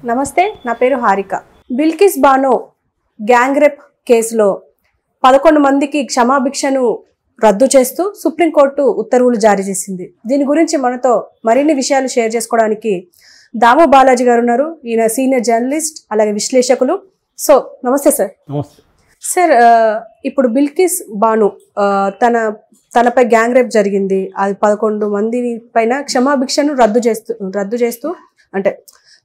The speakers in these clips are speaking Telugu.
నమస్తే, నా పేరు హారిక. బిల్కిస్ బానో గ్యాంగ్ రేప్ కేసులో 11 మందికి క్షమాభిక్షను రద్దు చేస్తూ సుప్రీంకోర్టు ఉత్తర్వులు జారీ చేసింది. దీని గురించి మనతో మరిన్ని విషయాలు షేర్ చేసుకోవడానికి దాము బాలాజీ గారు ఉన్నారు. ఈయన సీనియర్ జర్నలిస్ట్, అలాగే విశ్లేషకులు. సో నమస్తే సార్. నమస్తే సార్, ఇప్పుడు బిల్కిస్ బాను తనపై గ్యాంగ్ రేప్ జరిగింది. అది 11 మంది పైన క్షమాభిక్షను రద్దు చేస్తూ అంటే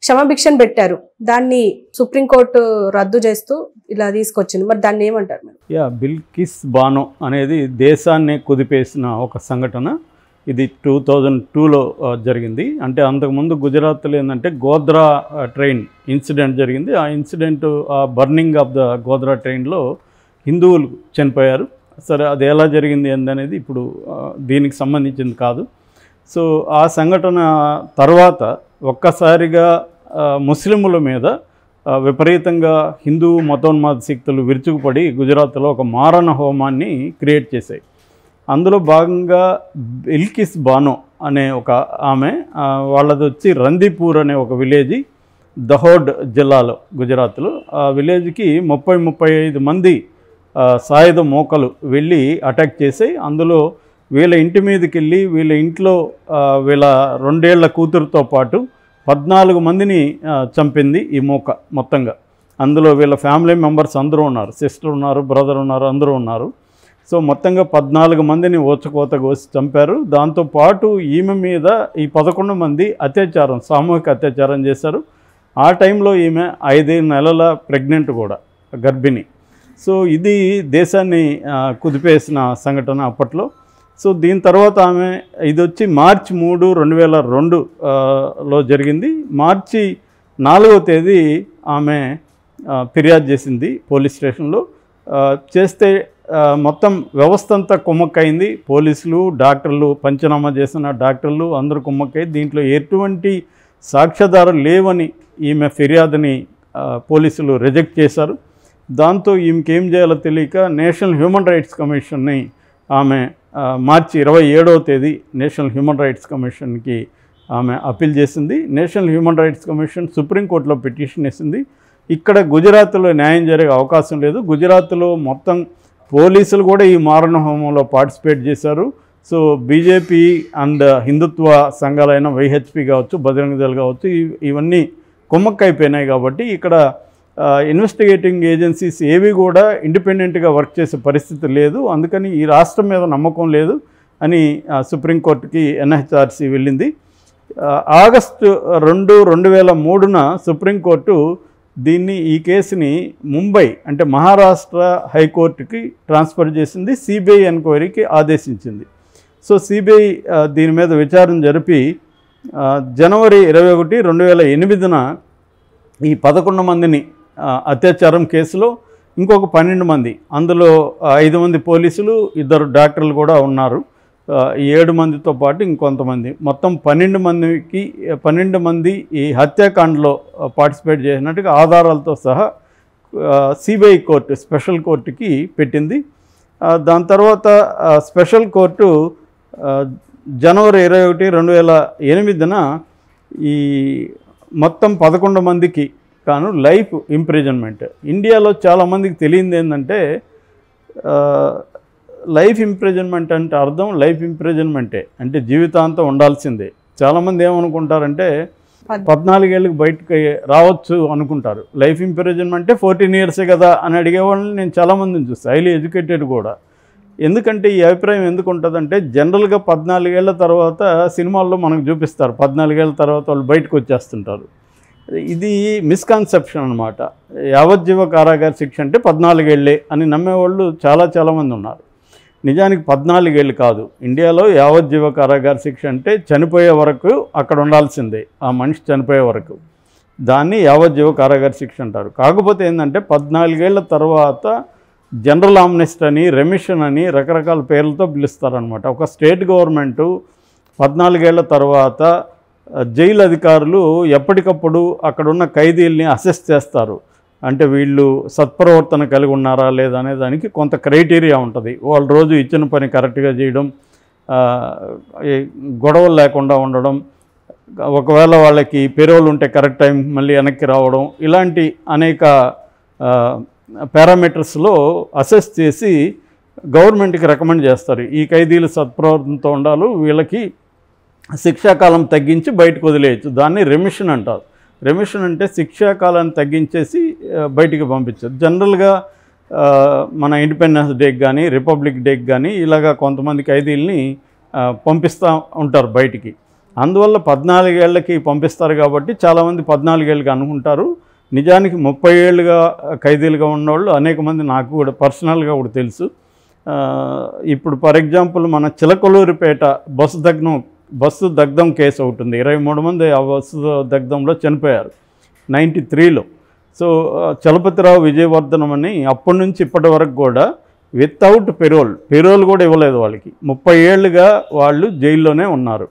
క్షమాభిక్షను పెట్టారు. దాన్ని సుప్రీంకోర్టు రద్దు చేస్తూ ఇలా తీసుకొచ్చింది. మరి దాన్ని ఏమంటారు? బిల్కిస్ బానో అనేది దేశాన్ని కుదిపేసిన ఒక సంఘటన. ఇది 2002లో జరిగింది. అంటే అంతకుముందు గుజరాత్లో ఏంటంటే గోద్రా ట్రైన్ ఇన్సిడెంట్ జరిగింది. ఆ ఇన్సిడెంట్, ఆ బర్నింగ్ ఆఫ్ ద గోద్రా ట్రైన్లో హిందువులు చనిపోయారు. సరే, అది ఎలా జరిగింది ఏందనేది ఇప్పుడు దీనికి సంబంధించింది కాదు. సో ఆ సంఘటన తర్వాత ఒక్కసారిగా ముస్లింల మీద విపరీతంగా హిందూ మతోన్మాద శక్తులు విరుచుకుపడి గుజరాత్లో ఒక మారణ హోమాన్ని క్రియేట్ చేశాయి. అందులో భాగంగా బిల్కిస్ బానో అనే ఒక ఆమె, వాళ్ళది వచ్చి రందీపూర్ అనే ఒక విలేజ్, దహోడ్ జిల్లాలో గుజరాత్లో. ఆ విలేజ్కి 30-35 మంది సాయుధ మోకలు వెళ్ళి అటాక్ చేసాయి. అందులో వీళ్ళ ఇంటి మీదకి వెళ్ళి వీళ్ళ ఇంట్లో వీళ్ళ 2 ఏళ్ల కూతురుతో పాటు 14 మందిని చంపింది ఈ మోక మొత్తంగా. అందులో వీళ్ళ ఫ్యామిలీ మెంబర్స్ అందరూ ఉన్నారు, సిస్టర్ ఉన్నారు, బ్రదర్ ఉన్నారు, అందరూ ఉన్నారు. సో మొత్తంగా 14 మందిని ఓచకోత కోసి చంపారు. దాంతోపాటు ఈమె మీద ఈ 11 మంది సామూహిక అత్యాచారం చేశారు. ఆ టైంలో ఈమె 5 నెలల ప్రెగ్నెంట్ కూడా, గర్భిణి. సో ఇది దేశాన్ని కుదిపేసిన సంఘటన అప్పట్లో. సో దీని తర్వాత ఆమె, ఇది వచ్చి మార్చి 3, 2002లో జరిగింది. మార్చి 4వ తేదీ ఆమె ఫిర్యాదు చేసింది పోలీస్ స్టేషన్లో. చేస్తే మొత్తం వ్యవస్థ అంతా కుమ్మక్కైంది. పోలీసులు, డాక్టర్లు, పంచనామా చేసిన డాక్టర్లు అందరూ కుమ్మక్కై దీంట్లో ఎటువంటి సాక్ష్యాధారాలు లేవని ఈమె ఫిర్యాదుని పోలీసులు రిజెక్ట్ చేశారు. దాంతో ఈమెకేం చేయాలో తెలియక నేషనల్ హ్యూమన్ రైట్స్ కమిషన్ని ఆమె మార్చి 27వ తేదీ నేషనల్ హ్యూమన్ రైట్స్ కమిషన్కి ఆమె అప్పీల్ చేసింది. నేషనల్ హ్యూమన్ రైట్స్ కమిషన్ సుప్రీంకోర్టులో పిటిషన్ వేసింది. ఇక్కడ గుజరాత్లో న్యాయం జరిగే అవకాశం లేదు. గుజరాత్లో మొత్తం పోలీసులు కూడా ఈ మారణ హోమంలో పార్టిసిపేట్ చేశారు. సో బీజేపీ అండ్ హిందుత్వ సంఘాలైన వైహెచ్పి కావచ్చు, బజరంగ దళ్ కావచ్చు, ఇవన్నీ కుమ్మక్కైపోయినాయి. కాబట్టి ఇక్కడ ఇన్వెస్టిగేటింగ్ ఏజెన్సీస్ ఏవి కూడా ఇండిపెండెంట్గా వర్క్ చేసే పరిస్థితి లేదు. అందుకని ఈ రాష్ట్రం మీద నమ్మకం లేదు అని సుప్రీంకోర్టుకి ఎన్హెచ్ఆర్సీ వెళ్ళింది. ఆగస్టు 2, 2003న సుప్రీంకోర్టు ఈ కేసుని ముంబై అంటే మహారాష్ట్ర హైకోర్టుకి ట్రాన్స్ఫర్ చేసింది. సిబిఐ ఎంక్వైరీకి ఆదేశించింది. సో సిబిఐ దీని మీద విచారణ జరిపి జనవరి 21, 2008న ఈ 11 మందిని అత్యాచారం కేసులో ఇంకొక 12 మంది, అందులో 5 మంది పోలీసులు, 2 డాక్టర్లు కూడా ఉన్నారు. 7 మందితో పాటు ఇంకొంతమంది, మొత్తం 12 మంది ఈ హత్యాకాండలో పార్టిసిపేట్ చేసినట్టుగా ఆధారాలతో సహా సిబిఐ కోర్టు, స్పెషల్ కోర్టుకి పెట్టింది. దాని తర్వాత స్పెషల్ కోర్టు జనవరి 21, 2008న ఈ మొత్తం 11 మందికి కాను లైఫ్ ఇంప్రిజన్మెంట్. ఇండియాలో చాలామందికి తెలియంది ఏంటంటే లైఫ్ ఇంప్రిజన్మెంట్ అంటే అర్థం లైఫ్ ఇంప్రిజన్మెంటే అంటే జీవితాంతం ఉండాల్సిందే. చాలామంది ఏమనుకుంటారంటే 14 ఏళ్ళకి బయటకు రావచ్చు అనుకుంటారు. లైఫ్ ఇంప్రిజన్మెంటే 14 ఇయర్సే కదా అని అడిగేవాళ్ళని నేను చాలామందిని చూస్తాను, హైలీ ఎడ్యుకేటెడ్ కూడా. ఎందుకంటే ఈ అభిప్రాయం ఎందుకు ఉంటుందంటే జనరల్గా 14 ఏళ్ల తర్వాత సినిమాల్లో మనకు చూపిస్తారు, 14 ఏళ్ల తర్వాత వాళ్ళు బయటకు వచ్చేస్తుంటారు. ఇది మిస్కాన్సెప్షన్ అనమాట. యావజ్జీవ కారాగార శిక్ష అంటే 14 ఏళ్ళే అని నమ్మేవాళ్ళు చాలామంది ఉన్నారు. నిజానికి 14 ఏళ్ళు కాదు. ఇండియాలో యావజ్జీవ కారాగార శిక్ష అంటే చనిపోయే వరకు అక్కడ ఉండాల్సిందే, ఆ మనిషి చనిపోయే వరకు. దాన్ని యావజ్జీవ కారాగార శిక్ష అంటారు. కాకపోతే ఏంటంటే 14 ఏళ్ల తర్వాత జనరల్ ఆమ్నెస్ట్ అని, రెమిషన్ అని రకరకాల పేర్లతో పిలుస్తారనమాట. ఒక స్టేట్ గవర్నమెంటు 14 ఏళ్ల తర్వాత జైలు అధికారులు ఎప్పటికప్పుడు అక్కడున్న ఖైదీల్ని అసెస్ చేస్తారు. అంటే వీళ్ళు సత్ప్రవర్తన కలిగి ఉన్నారా లేదా అనే దానికి కొంత క్రైటీరియా ఉంటుంది. వాళ్ళు రోజు ఇచ్చిన పని కరెక్ట్గా చేయడం, గొడవలు లేకుండా ఉండడం, ఒకవేళ వాళ్ళకి పెరోల్ ఉంటే కరెక్ట్ టైం మళ్ళీ వెనక్కి రావడం, ఇలాంటి అనేక పారామీటర్స్లో అసెస్ చేసి గవర్నమెంట్కి రికమెండ్ చేస్తారు. ఈ ఖైదీలు సత్ప్రవర్తనతో ఉండాలి, వీళ్ళకి శిక్షాకాలం తగ్గించి బయటకు వదిలేయచ్చు. దాన్ని రెమిషన్ అంటారు. రెమిషన్ అంటే శిక్షాకాలాన్ని తగ్గించేసి బయటికి పంపించదు. జనరల్గా మన ఇండిపెండెన్స్ డేకి కానీ రిపబ్లిక్ డేకి కానీ ఇలాగా కొంతమంది ఖైదీల్ని పంపిస్తూ ఉంటారు బయటికి. అందువల్ల 14 ఏళ్ళకి పంపిస్తారు కాబట్టి చాలామంది 14 ఏళ్ళకి అనుకుంటారు. నిజానికి 30 ఏళ్ళుగా ఖైదీలుగా ఉన్నవాళ్ళు అనేక మంది నాకు కూడా పర్సనల్గా కూడా తెలుసు. ఇప్పుడు ఫర్ ఎగ్జాంపుల్ మన చిలకలూరిపేట బస్సు దగ్ధం కేసు ఒకటి ఉంది. 23 మంది ఆ బస్సు దగ్ధంలో చనిపోయారు 93లో. సో చలపతిరావు విజయవర్ధనం అని అప్పటి నుంచి ఇప్పటి వరకు కూడా వితౌట్ పెరోల్ కూడా ఇవ్వలేదు వాళ్ళకి. 30 ఏళ్ళుగా వాళ్ళు జైల్లోనే ఉన్నారు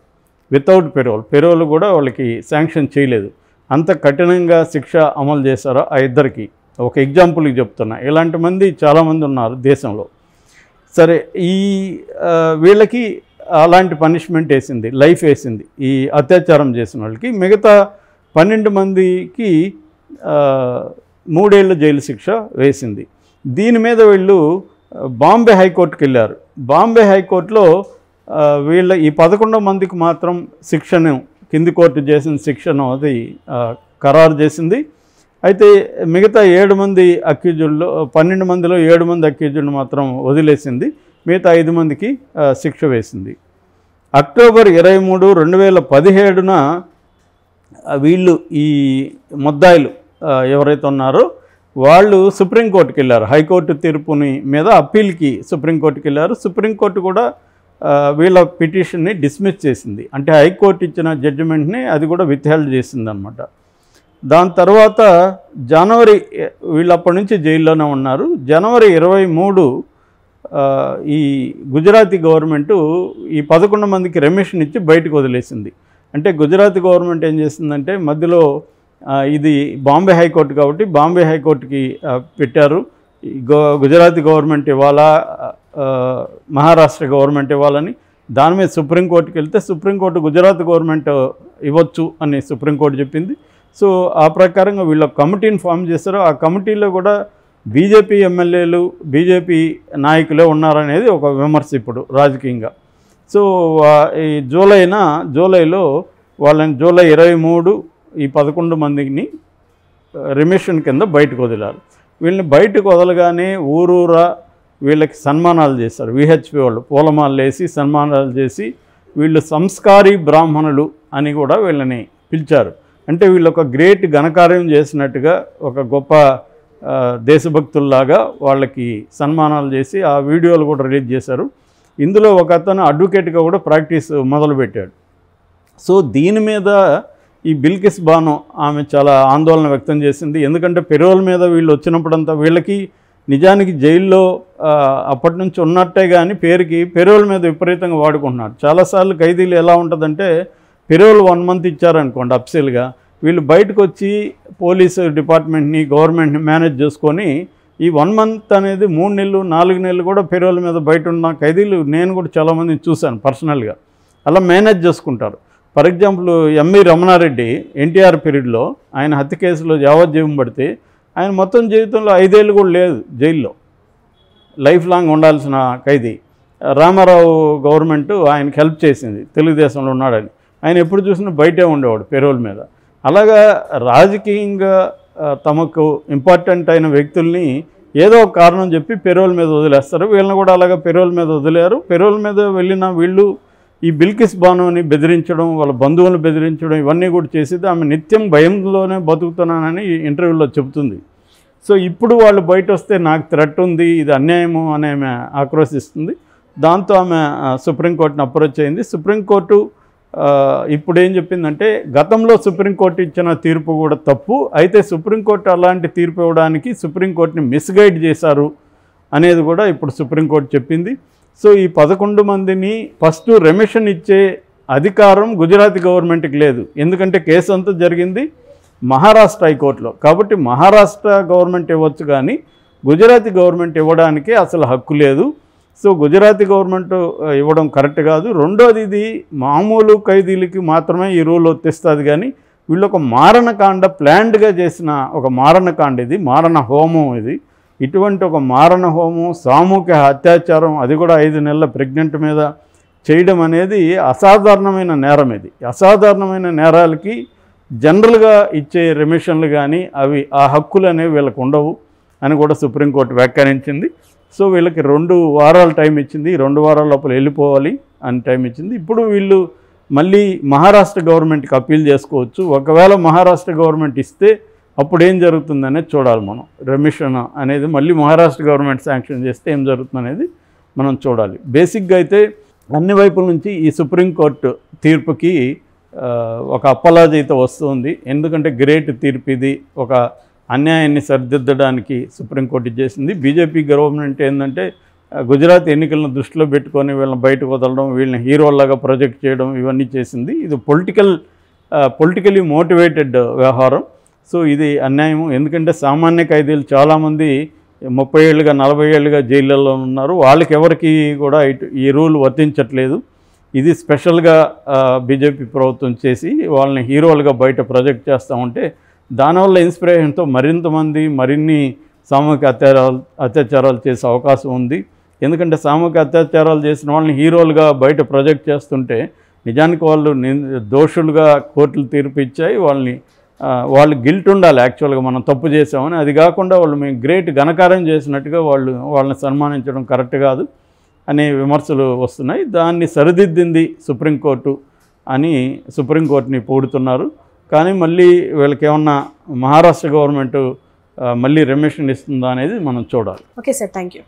వితౌట్ పెరోల్ కూడా వాళ్ళకి శాంక్షన్ చేయలేదు. అంత కఠినంగా శిక్ష అమలు చేశారో ఆ ఇద్దరికి. ఒక ఎగ్జాంపుల్కి చెప్తున్నా, ఇలాంటి మంది చాలామంది ఉన్నారు దేశంలో. సరే, ఈ వీళ్ళకి అలాంటి పనిష్మెంట్ వేసింది, లైఫ్ వేసింది ఈ అత్యాచారం చేసిన వాళ్ళకి. మిగతా 12 మందికి 3 ఏళ్ళ జైలు శిక్ష వేసింది. దీని మీద వీళ్ళు బాంబే హైకోర్టుకి వెళ్ళారు. బాంబే హైకోర్టులో వీళ్ళ ఈ 11 మందికి మాత్రం శిక్షను కింది కోర్టు చేసిన శిక్షను అది ఖరారు చేసింది. అయితే మిగతా 7 మంది అక్యూజుల్లో 12 మందిలో 7 మంది అక్యూజులను మాత్రం వదిలేసింది. మిగతా 5 మందికి శిక్ష వేసింది. అక్టోబర్ 23, 2017న వీళ్ళు ఈ ముద్దాయిలు ఎవరైతే ఉన్నారో వాళ్ళు సుప్రీంకోర్టుకి వెళ్ళారు. హైకోర్టు తీర్పుని మీద అప్పీల్కి సుప్రీంకోర్టుకి వెళ్ళారు. సుప్రీంకోర్టు కూడా వీళ్ళ పిటిషన్ని డిస్మిస్ చేసింది. అంటే హైకోర్టు ఇచ్చిన జడ్జిమెంట్ని అది కూడా విత్హెల్డ్ చేసింది అనమాట. దాని తర్వాత వీళ్ళు అప్పటి నుంచి జైల్లోనే ఉన్నారు. జనవరి 23 ఈ గుజరాతీ గవర్నమెంటు ఈ 11 మందికి రెమిషన్ ఇచ్చి బయటకు వదిలేసింది. అంటే గుజరాతీ గవర్నమెంట్ ఏం చేసిందంటే మధ్యలో ఇది బాంబే హైకోర్టు కాబట్టి బాంబే హైకోర్టుకి పెట్టారు. గుజరాతీ గవర్నమెంట్ ఇవ్వాలా మహారాష్ట్ర గవర్నమెంట్ ఇవ్వాలని. దాని మీద సుప్రీంకోర్టుకి వెళ్తే సుప్రీంకోర్టు గుజరాత్ గవర్నమెంట్ ఇవ్వచ్చు అని సుప్రీంకోర్టు చెప్పింది. సో ఆ ప్రకారంగా వీళ్ళ కమిటీని ఫామ్ చేశారు. ఆ కమిటీలో కూడా బీజేపీ ఎమ్మెల్యేలు బీజేపీ నాయకులే ఉన్నారనేది ఒక విమర్శ ఇప్పుడు రాజకీయంగా. సో ఈ జూలైలో వాళ్ళని జూలై 23 ఈ 11 మందిని రెమిషన్ కింద బయటకు వదిలారు. వీళ్ళని బయటకు వదలగానే ఊరూరా వీళ్ళకి సన్మానాలు చేశారు. విహెచ్పి వాళ్ళు పూలమాలలు వేసి సన్మానాలు చేసి వీళ్ళు సంస్కారీ బ్రాహ్మణులు అని కూడా వీళ్ళని పిలిచారు. అంటే వీళ్ళు ఒక గ్రేట్ ఘనకార్యం చేసినట్టుగా ఒక గొప్ప దేశభక్తుల్లాగా వాళ్ళకి సన్మానాలు చేసి ఆ వీడియోలు కూడా రిలీజ్ చేశారు. ఇందులో ఒక అతను అడ్వకేట్గా కూడా ప్రాక్టీస్ మొదలుపెట్టాడు. సో దీని మీద ఈ బిల్కిస్ బానో ఆమె చాలా ఆందోళన వ్యక్తం చేసింది. ఎందుకంటే పెరోల్ మీద వీళ్ళు వచ్చినప్పుడంతా వీళ్ళకి నిజానికి జైల్లో అప్పటి నుంచి ఉన్నట్టే కానీ పేరుకి పెరోల్ మీద విపరీతంగా వాడుకుంటున్నారు. చాలాసార్లు ఖైదీలు ఎలా ఉంటుందంటే పెరోల్ 1 మంత్ ఇచ్చారనుకోండి అఫ్సీల్గా, వీళ్ళు బయటకు వచ్చి పోలీసు డిపార్ట్మెంట్ని గవర్నమెంట్ని మేనేజ్ చేసుకొని ఈ 1 మంత్ అనేది 3 నెలలు 4 నెలలు కూడా పెరోల్ మీద బయట ఉన్న ఖైదీలు నేను కూడా చాలామందిని చూశాను పర్సనల్గా. అలా మేనేజ్ చేసుకుంటారు. For example MV Ramana Reddy NTR పీరియడ్లో ఆయన హత్య కేసులో యావజ్జీవం పడితే ఆయన మొత్తం జీవితంలో 5 ఏళ్ళు కూడా లేదు జైల్లో, లైఫ్ లాంగ్ ఉండాల్సిన ఖైదీ. రామారావు గవర్నమెంట్ ఆయనకి హెల్ప్ చేసింది, తెలుగుదేశంలో ఉన్నాడని. ఆయన ఎప్పుడు చూసినా బయటే ఉండేవాడు పెరోల్ మీద. అలాగా రాజకీయంగా తమకు ఇంపార్టెంట్ అయిన వ్యక్తుల్ని ఏదో ఒక కారణం చెప్పి పెరోల్ మీద వదిలేస్తారు. వీళ్ళని కూడా అలాగా పెరోల్ మీద వదిలేరు. పెరోల్ మీద వెళ్ళిన వీళ్ళు ఈ బిల్కిస్ బానోని బెదిరించడం, వాళ్ళ బంధువులను బెదిరించడం ఇవన్నీ కూడా చేసేది. ఆమె నిత్యం భయంలోనే బతుకుతున్నానని ఇంటర్వ్యూలో చెబుతుంది. సో ఇప్పుడు వాళ్ళు బయట వస్తే నాకు థ్రెట్ ఉంది, ఇది అన్యాయము అని ఆమె ఆక్రోశిస్తుంది. దాంతో ఆమె సుప్రీంకోర్టుని అప్రోచ్ అయింది. సుప్రీంకోర్టు ఇప్పుడు ఏం చెప్పిందంటే గతంలో సుప్రీంకోర్టు ఇచ్చిన తీర్పు కూడా తప్పు, అయితే సుప్రీంకోర్టు అలాంటి తీర్పు ఇవ్వడానికి సుప్రీంకోర్టుని మిస్గైడ్ చేశారు అనేది కూడా ఇప్పుడు సుప్రీంకోర్టు చెప్పింది. సో ఈ 11 మందిని ఫస్ట్ రెమిషన్ ఇచ్చే అధికారం గుజరాతీ గవర్నమెంట్కి లేదు. ఎందుకంటే కేసు అంతా జరిగింది మహారాష్ట్ర హైకోర్టులో. కాబట్టి మహారాష్ట్ర గవర్నమెంట్ ఇవ్వచ్చు కానీ గుజరాతీ గవర్నమెంట్ ఇవ్వడానికి అసలు హక్కు లేదు. సో గుజరాతీ గవర్నమెంట్ ఇవ్వడం కరెక్ట్ కాదు. రెండోది, ఇది మామూలు ఖైదీలకి మాత్రమే ఈ రూల్ వర్తిస్తుంది, కానీ వీళ్ళు ఒక మారణకాండ ప్లాన్డ్గా చేసిన ఒక మారణకాండ, ఇది మారణ హోమం. ఇది ఇటువంటి ఒక మారణ హోమం, సామూహిక అత్యాచారం, అది కూడా 5 నెలల ప్రెగ్నెంట్ మీద చేయడం అనేది అసాధారణమైన నేరం. ఇది అసాధారణమైన నేరాలకి జనరల్గా ఇచ్చే రెమిషన్లు కానీ అవి ఆ హక్కులు అనేవి వీళ్ళకు ఉండవు అని కూడా సుప్రీంకోర్టు వ్యాఖ్యానించింది. సో వీళ్ళకి 2 వారాలు టైం ఇచ్చింది, 2 వారాల లోపల వెళ్ళిపోవాలి అని టైం ఇచ్చింది. ఇప్పుడు వీళ్ళు మళ్ళీ మహారాష్ట్ర గవర్నమెంట్కి అప్పీల్ చేసుకోవచ్చు. ఒకవేళ మహారాష్ట్ర గవర్నమెంట్ ఇస్తే అప్పుడు ఏం జరుగుతుందనేది చూడాలి మనం. రెమిషన్ అనేది మళ్ళీ మహారాష్ట్ర గవర్నమెంట్ శాంక్షన్ చేస్తే ఏం జరుగుతుందనేది మనం చూడాలి. బేసిక్గా అయితే అన్ని వైపుల నుంచి ఈ సుప్రీంకోర్టు తీర్పుకి ఒక అప్పలాజ్ అయితే వస్తుంది. ఎందుకంటే గ్రేట్ తీర్పు ఇది, ఒక అన్యాయాన్ని సరిదిద్దడానికి సుప్రీంకోర్టు చేసింది. బీజేపీ గవర్నమెంట్ ఏంటంటే గుజరాత్ ఎన్నికలను దృష్టిలో పెట్టుకొని వీళ్ళని బయటకు వదలడం, వీళ్ళని హీరోల్లాగా ప్రొజెక్ట్ చేయడం, ఇవన్నీ చేసింది. ఇది పొలిటికలీ మోటివేటెడ్ వ్యవహారం. సో ఇది అన్యాయం. ఎందుకంటే సామాన్య ఖైదీలు చాలామంది 30 ఏళ్ళుగా 40 ఏళ్ళుగా జైళ్ళల్లో ఉన్నారు. వాళ్ళకి ఎవరికి కూడా ఈ రూల్ వర్తించట్లేదు. ఇది స్పెషల్గా బీజేపీ ప్రభుత్వం చేసి వాళ్ళని హీరోలుగా బయట ప్రొజెక్ట్ చేస్తూ ఉంటే దానివల్ల ఇన్స్పిరేషన్తో మరిన్ని సామూహిక అత్యాచారాలు చేసే అవకాశం ఉంది. ఎందుకంటే సామూహిక అత్యాచారాలు చేసిన వాళ్ళని హీరోలుగా బయట ప్రొజెక్ట్ చేస్తుంటే నిజానికి వాళ్ళు దోషులుగా కోర్టులు తీర్పు ఇచ్చాయి. వాళ్ళు గిల్ట్ ఉండాలి యాక్చువల్గా, మనం తప్పు చేసామని. అది కాకుండా వాళ్ళు మేము గ్రేట్ ఘనకార్యం చేసినట్టుగా వాళ్ళని సన్మానించడం కరెక్ట్ కాదు అనే విమర్శలు వస్తున్నాయి. దాన్ని సరిదిద్దింది సుప్రీంకోర్టు అని సుప్రీంకోర్టుని పొగుడుతున్నారు. కానీ మళ్ళీ వీళ్ళకి ఏమన్నా మహారాష్ట్ర గవర్నమెంట్ మళ్ళీ రెమిషన్ ఇస్తుందా అనేది మనం చూడాలి. Okay sir, thank you.